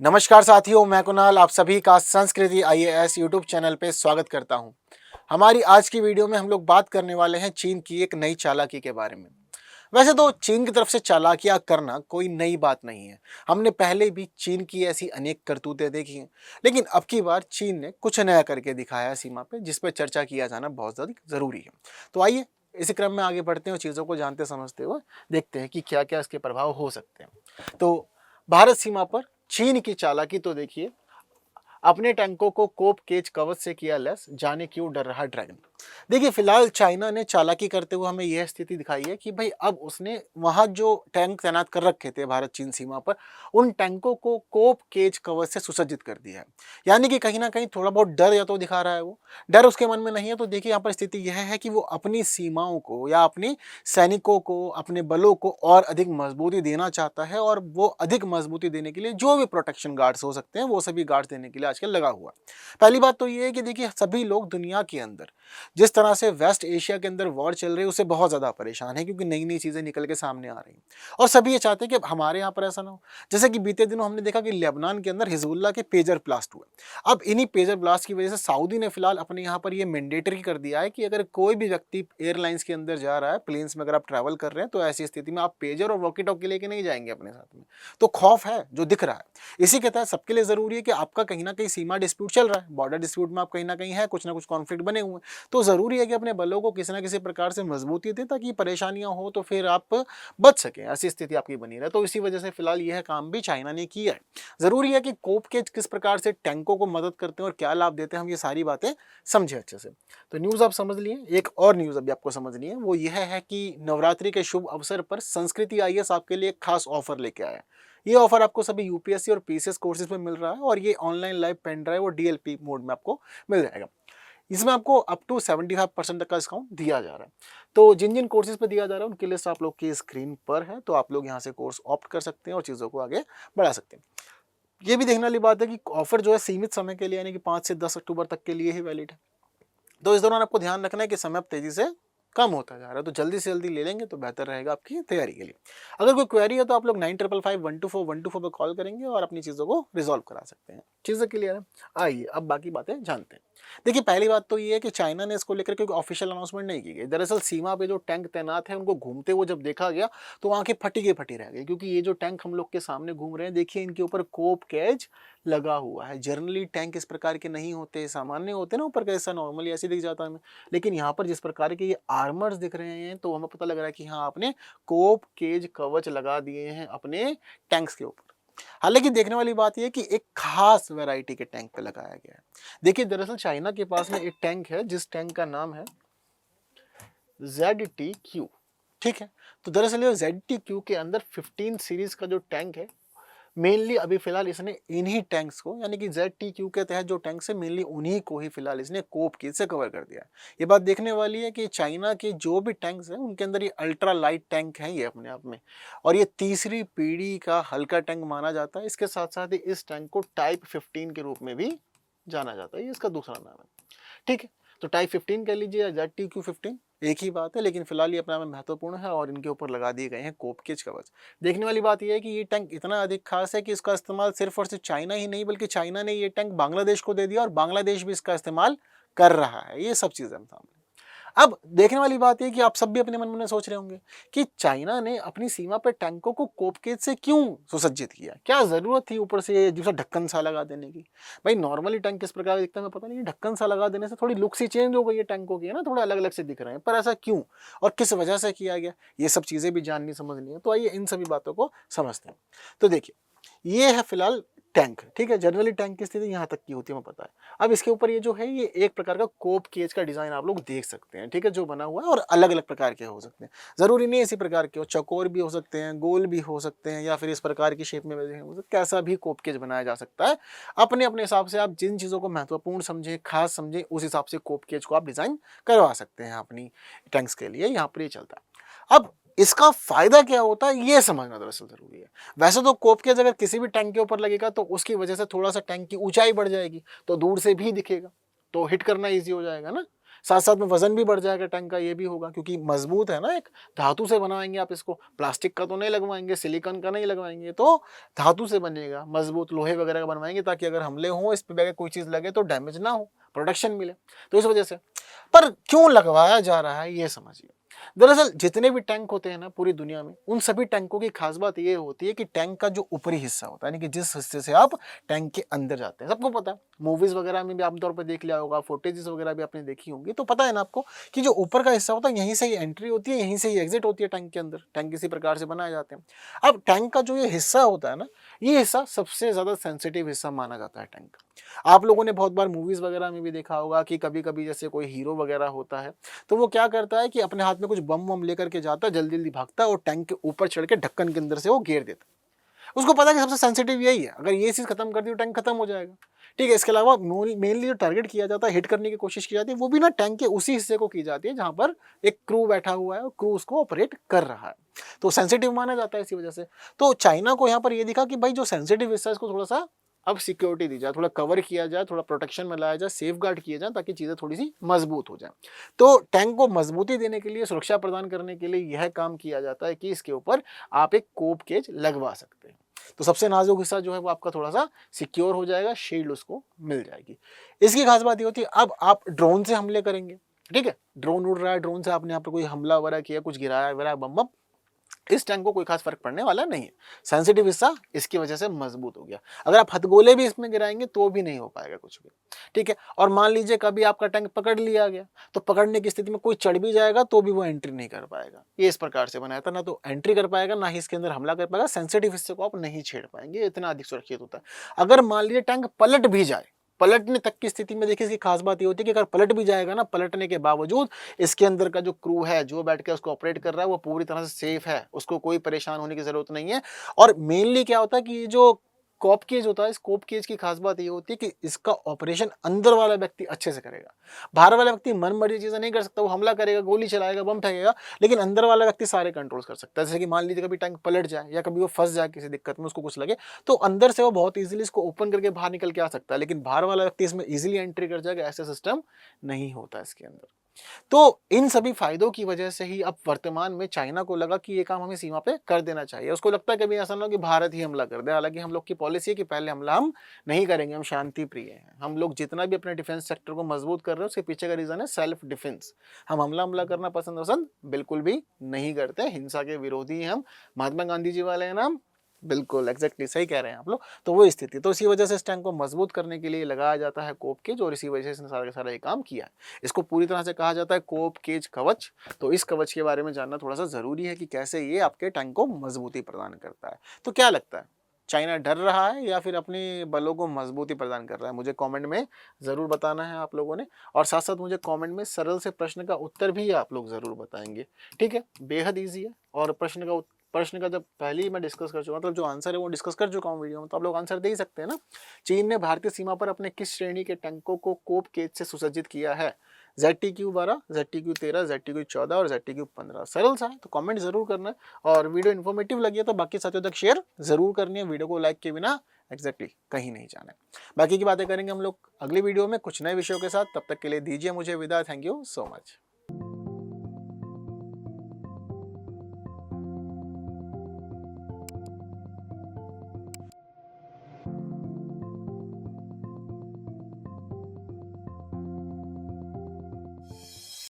नमस्कार साथियों, मैं कुणाल आप सभी का संस्कृति आईएएस यूट्यूब चैनल पे स्वागत करता हूं। हमारी आज की वीडियो में हम लोग बात करने वाले हैं चीन की एक नई चालाकी के बारे में। वैसे तो चीन की तरफ से चालाकियां करना कोई नई बात नहीं है। हमने पहले भी चीन की ऐसी अनेक करतूतें देखी हैं, लेकिन अब की बार चीन ने कुछ नया करके दिखाया सीमा पे, जिस पर चर्चा किया जाना बहुत ज़्यादा ज़रूरी है। तो आइए इसी क्रम में आगे बढ़ते हैं और चीज़ों को जानते समझते हुए देखते हैं कि क्या क्या इसके प्रभाव हो सकते हैं। तो भारत सीमा पर चीन की चालाकी तो देखिए। अपने टैंकों को कोप केज कवच से किया लैस, जाने क्यों डर रहा ड्रैगन। देखिए फिलहाल चाइना ने चालाकी करते हुए हमें यह स्थिति दिखाई है कि भाई अब उसने वहां जो टैंक तैनात कर रखे थे भारत चीन सीमा पर, उन टैंकों को कोप केज कवच से सुसज्जित कर दिया है। यानी कि कहीं ना कहीं थोड़ा बहुत डर या तो दिखा रहा है, वो डर उसके मन में नहीं है। तो देखिए यहाँ पर स्थिति यह है कि वो अपनी सीमाओं को या अपने सैनिकों को, अपने बलों को और अधिक मजबूती देना चाहता है, और वो अधिक मजबूती देने के लिए जो भी प्रोटेक्शन गार्ड्स हो सकते हैं वो सभी गार्ड्स देने के लिए आजकल लगा हुआ है। पहली बात तो ये है कि देखिए सभी लोग दुनिया के अंदर जिस तरह से वेस्ट एशिया के अंदर वॉर चल रही है उससे बहुत ज़्यादा परेशान है, क्योंकि नई नई चीज़ें निकल के सामने आ रही हैं और सभी ये चाहते हैं कि अब हमारे यहाँ पर ऐसा ना हो। जैसे कि बीते दिनों हमने देखा कि लेबनान के अंदर हिजबुल्ला के पेजर ब्लास्ट हुए। अब इन्हीं पेजर ब्लास्ट की वजह से सऊदी ने फिलहाल अपने यहाँ पर ये मैंडेटरी कर दिया है कि अगर कोई भी व्यक्ति एयरलाइंस के अंदर जा रहा है, प्लेन्स में अगर आप ट्रैवल कर रहे हैं, तो ऐसी स्थिति में आप पेजर और वॉकी टॉकी लेके नहीं जाएंगे अपने साथ में। तो खौफ है जो दिख रहा है। इसी के तहत सबके लिए जरूरी है कि आपका कहीं ना कहीं सीमा डिस्प्यूट चल रहा है, बॉर्डर डिस्प्यूट में आप कहीं ना कहीं है, कुछ ना कुछ कॉन्फ्लिक्ट बने हुए हैं, तो जरूरी है कि अपने बलों को किसी ना किसी प्रकार से मजबूती दें, ताकि परेशानियां हो तो फिर आप बच सकें, ऐसी स्थिति आपकी बनी रहे। तो इसी वजह से फिलहाल यह काम भी चाइना ने किया है। जरूरी है कि कोप के किस प्रकार से टैंकों को मदद करते हैं और क्या लाभ देते हैं, हम ये सारी बातें समझे अच्छे से। तो न्यूज़ आप समझ लिए। एक और न्यूज़ अभी आपको समझनी है, वो यह है कि नवरात्रि के शुभ अवसर पर संस्कृति आईएएस आपके लिए एक खास ऑफर लेके आया है। ये ऑफर आपको सभी यूपीएससी और पीसीएस कोर्सेज में मिल रहा है, और ये ऑनलाइन लाइव पेन ड्राइव और डीएलपी मोड में आपको मिल जाएगा। इसमें आपको अप टू 75% तक का डिस्काउंट दिया जा रहा है। तो जिन जिन कोर्सेज पे दिया जा रहा है उनकी लिस्ट आप लोग की स्क्रीन पर है, तो आप लोग यहाँ से कोर्स ऑप्ट कर सकते हैं और चीज़ों को आगे बढ़ा सकते हैं। ये भी देखने वाली बात है कि ऑफर जो है सीमित समय के लिए, यानी कि 5 से 10 अक्टूबर तक के लिए ही वैलिड है। तो इस दौरान आपको ध्यान रखना है कि समय अब तेजी से कम होता जा रहा है, तो जल्दी से जल्दी ले लेंगे तो बेहतर रहेगा आपकी तैयारी के लिए। अगर कोई क्वेरी है तो आप लोग 9555 124 124 पर कॉल करेंगे और अपनी चीज़ों को रिजॉल्व करा सकते हैं। चीज़ें क्लियर है। आइए अब बाकी बातें जानते हैं। देखिए पहली बात तो ये है कि चाइना ने इसको लेकर कोई ऑफिशियल अनाउंसमेंट नहीं की गई। दरअसल सीमा पे जो टैंक तैनात है उनको घूमते हुए जब देखा गया तो आंखें फटी की फटी रह गई, क्योंकि ये जो टैंक हम लोग के सामने घूम रहे हैं, देखिए इनके ऊपर कोप कैच लगा हुआ है। जनरली टैंक इस प्रकार के नहीं होते, सामान्य होते ना ऊपर का हिस्सा, नॉर्मली ऐसे दिख जाता है हमें। लेकिन यहाँ पर जिस प्रकार के ये आर्मर्स दिख रहे हैं तो हमें पता लग रहा है कि हाँ आपने कोप केज कवच लगा दिए हैं अपने टैंक्स के ऊपर। हालांकि देखने वाली बात यह है कि एक खास वैरायटी के टैंक पे लगाया गया है। देखिए दरअसल चाइना के पास में एक टैंक है जिस टैंक का नाम है ZTQ। ठीक है, तो दरअसल ये ZTQ के अंदर 15 सीरीज का जो टैंक है, मेनली अभी फिलहाल इसने इन्हीं टैंक्स को, यानी कि ZTQ के तहत जो टैंक्स है मेनली उन्हीं को ही फिलहाल इसने कोप की से कवर कर दिया है। ये बात देखने वाली है कि चाइना के जो भी टैंक्स हैं उनके अंदर ये अल्ट्रा लाइट टैंक है ये अपने आप में, और ये तीसरी पीढ़ी का हल्का टैंक माना जाता है। इसके साथ साथ ही इस टैंक को टाइप 15 के रूप में भी जाना जाता है, ये इसका दूसरा नाम है। ठीक है, तो टाइप 15 कह लीजिए या ZTQ 15, एक ही बात है, लेकिन फिलहाल ये अपने आप में महत्वपूर्ण है और इनके ऊपर लगा दिए गए हैं कोप केज कवच। देखने वाली बात यह है कि ये टैंक इतना अधिक खास है कि इसका इस्तेमाल सिर्फ और सिर्फ चाइना ही नहीं, बल्कि चाइना ने ये टैंक बांग्लादेश को दे दिया और बांग्लादेश भी इसका इस्तेमाल कर रहा है। ये सब चीज़ें हम सामने। अब देखने वाली बात यह कि आप सब भी अपने मन में सोच रहे होंगे कि चाइना ने अपनी सीमा पर टैंकों को कोप केज से क्यों सुसज्जित किया, क्या जरूरत थी ऊपर से दूसरा ढक्कन सा लगा देने की। भाई नॉर्मली टैंक किस प्रकार दिखता है हमें पता नहीं, ढक्कन सा लगा देने से थोड़ी लुक सी चेंज हो गई है टैंकों की, है ना, थोड़ा अलग अलग से दिख रहे हैं, पर ऐसा क्यों और किस वजह से किया गया, ये सब चीजें भी जाननी समझनी है। तो आइए इन सभी बातों को समझते हैं। तो देखिए ये है फिलहाल टैंक। ठीक है, जनरली टैंक की स्थिति यहाँ तक की होती है हमें पता है। अब इसके ऊपर ये जो है ये एक प्रकार का कोप केज का डिजाइन आप लोग देख सकते हैं। ठीक है, जो बना हुआ है, और अलग अलग प्रकार के हो सकते हैं, जरूरी नहीं इसी प्रकार के हो, चौकोर भी हो सकते हैं, गोल भी हो सकते हैं, या फिर इस प्रकार की शेप में कैसा भी कोप केज बनाया जा सकता है। अपने अपने हिसाब से आप जिन चीज़ों को महत्वपूर्ण समझें, खास समझें, उस हिसाब से कोप केज को आप डिजाइन करवा सकते हैं अपनी टैंक्स के लिए। यहाँ पर ये चलता है। अब इसका फायदा क्या होता है ये समझना दरअसल जरूरी है। वैसे तो कोप केज अगर किसी भी टैंक के ऊपर लगेगा तो उसकी वजह से थोड़ा सा टैंक की ऊंचाई बढ़ जाएगी, तो दूर से भी दिखेगा, तो हिट करना इजी हो जाएगा ना। साथ साथ में वजन भी बढ़ जाएगा टैंक का, ये भी होगा क्योंकि मजबूत है ना, एक धातु से बनवाएंगे आप इसको, प्लास्टिक का तो नहीं लगवाएंगे, सिलिकॉन का नहीं लगवाएंगे, तो धातु से बनेगा, मजबूत लोहे वगैरह का बनवाएंगे ताकि अगर हमले हो इस पे कोई चीज लगे तो डैमेज ना हो, प्रोटेक्शन मिले। तो इस वजह से, पर क्यों लगवाया जा रहा है ये समझिए। दरअसल जितने भी टैंक होते हैं ना पूरी दुनिया में, उन सभी टैंकों की खास बात ये होती है कि टैंक का जो ऊपरी हिस्सा होता है, यानी कि जिस हिस्से से आप टैंक के अंदर जाते हैं, सबको पता है, मूवीज वगैरह में भी आमतौर पर देख लिया होगा, फुटेजेस वगैरह भी आपने देखी होंगी, तो पता है ना आपको कि जो ऊपर का हिस्सा होता है यहीं से ही एंट्री होती है, यहीं से ही एग्जिट होती है टैंक के अंदर। टैंक इसी प्रकार से बनाए जाते हैं। अब टैंक का जो ये हिस्सा होता है ना, ये हिस्सा सबसे ज्यादा सेंसिटिव हिस्सा माना जाता है टैंक का। आप लोगों ने बहुत बार मूवीज वगैरह में भी देखा होगा कि कभी कभी जैसे कोई हीरो वगैरह होता है तो वो क्या करता है कि अपने हाथ में कुछ बम वम लेकर के जाता है, जल्दी जल्दी भागता है और टैंक के ऊपर चढ़ के ढक्कन के अंदर से वो घेर देता है। उसको पता है कि सबसे सेंसिटिव यही है, अगर ये चीज खत्म कर दी तो टैंक खत्म हो जाएगा। ठीक है, इसके अलावा मेनली जो टारगेट किया जाता है, हिट करने की कोशिश की जाती है, वो भी ना टैंक के उसी हिस्से को की जाती है जहां पर एक क्रू बैठा हुआ है और क्रू उसको ऑपरेट कर रहा है, तो सेंसिटिव माना जाता है इसी वजह से। तो चाइना को यहाँ पर ये दिखा कि भाई जो सेंसिटिव हिस्सा है इसको थोड़ा सा अब सिक्योरिटी दी जाए, थोड़ा कवर किया जाए, थोड़ा प्रोटेक्शन में लाया जाए, सेफ गार्ड किए जाए ताकि चीज़ें थोड़ी सी मजबूत हो जाए। तो टैंक को मजबूती देने के लिए, सुरक्षा प्रदान करने के लिए यह काम किया जाता है कि इसके ऊपर आप एक कोप केज लगवा सकते हैं। तो सबसे नाजुक हिस्सा जो है वो आपका थोड़ा सा सिक्योर हो जाएगा, शील्ड उसको मिल जाएगी। इसकी खास बात ये होती है, अब आप ड्रोन से हमले करेंगे, ठीक है, ड्रोन उड़ रहा है, ड्रोन से आपने यहाँ पर कोई हमला वगैरह किया, कुछ गिराया वगैरह बम बम, इस टैंक को कोई खास फर्क पड़ने वाला नहीं है। सेंसिटिव हिस्सा इसकी वजह से मजबूत हो गया। अगर आप हथगोले भी इसमें गिराएंगे तो भी नहीं हो पाएगा कुछ भी, ठीक है। और मान लीजिए कभी आपका टैंक पकड़ लिया गया, तो पकड़ने की स्थिति में कोई चढ़ भी जाएगा तो भी वो एंट्री नहीं कर पाएगा। ये इस प्रकार से बनाया था, ना तो एंट्री कर पाएगा ना ही इसके अंदर हमला कर पाएगा। सेंसिटिव हिस्से को आप नहीं छेड़ पाएंगे, इतना अधिक सुरक्षित होता है। अगर मान लीजिए टैंक पलट भी जाए, पलटने तक की स्थिति में देखिए इसकी खास बात ये होती है कि अगर पलट भी जाएगा ना, पलटने के बावजूद इसके अंदर का जो क्रू है, जो बैठ के उसको ऑपरेट कर रहा है, वो पूरी तरह से सेफ है, उसको कोई परेशान होने की जरूरत नहीं है। और मेनली क्या होता है कि ये जो कॉप केज होता है, इस कॉप केज की खास बात ये होती है कि इसका ऑपरेशन अंदर वाला व्यक्ति अच्छे से करेगा। बाहर वाला व्यक्ति मन मर्जी चीजें नहीं कर सकता, वो हमला करेगा, गोली चलाएगा, बम फेंकेगा, लेकिन अंदर वाला व्यक्ति सारे कंट्रोल कर सकता है। जैसे कि मान लीजिए कभी टैंक पलट जाए या कभी वो फंस जाए किसी दिक्कत में, उसको कुछ लगे, तो अंदर से वो बहुत इजीली इसको ओपन करके बाहर निकल के आ सकता है, लेकिन बाहर वाला व्यक्ति इसमें इजीली एंट्री कर जाएगा, ऐसा सिस्टम नहीं होता इसके अंदर। तो इन सभी फायदों की वजह से ही अब वर्तमान में चाइना को लगा कि ये काम हमें सीमा पे कर देना चाहिए। उसको लगता है कभी ऐसा ना हो कि भारत ही हमला कर दे, हालांकि हम लोग की पॉलिसी है कि पहले हमला हम नहीं करेंगे, हम शांति प्रिय हैं। हम लोग जितना भी अपने डिफेंस सेक्टर को मजबूत कर रहे हैं उसके पीछे का रीजन है सेल्फ डिफेंस। हम हमला करना पसंद बिल्कुल भी नहीं करते, हिंसा के विरोधी हैं हम, महात्मा गांधी जी वाले हैं ना हम, बिल्कुल एग्जैक्टली सही कह रहे हैं आप लोग। तो वो स्थिति, तो इसी वजह से इस टैंक को मजबूत करने के लिए लगाया जाता है कोप केज, और इसी वजह से इसने सारा का सारा ये काम किया है। इसको पूरी तरह से कहा जाता है कोप केज कवच। तो इस कवच के बारे में जानना थोड़ा सा जरूरी है कि कैसे ये आपके टैंक को मजबूती प्रदान करता है। तो क्या लगता है, चाइना डर रहा है या फिर अपने बलों को मजबूती प्रदान कर रहा है? मुझे कमेंट में जरूर बताना है आप लोगों ने, और साथ साथ मुझे कमेंट में सरल से प्रश्न का उत्तर भी आप लोग जरूर बताएंगे, ठीक है। बेहद ईजी है, और प्रश्न का जब पहले ही मैं डिस्कस कर चुका, मतलब जो आंसर है वो डिस्कस कर चुका हूँ वीडियो में, तो आप लोग आंसर दे ही सकते हैं ना। चीन ने भारतीय सीमा पर अपने किस श्रेणी के टैंकों को कोप केज से सुसज्जित किया है? ZTQ-12, ZTQ-13, ZTQ-14 और ZTQ-15। सरल सा है, तो कमेंट जरूर करना है, और वीडियो इन्फॉर्मेटिव लगी है तो बाकी साथियों तक शेयर जरूर करनी है। वीडियो को लाइक के बिना एग्जैक्टली कहीं नहीं जाना है। बाकी की बातें करेंगे हम लोग अगली वीडियो में कुछ नए विषयों के साथ। तब तक के लिए दीजिए मुझे विदा। Thank you so much.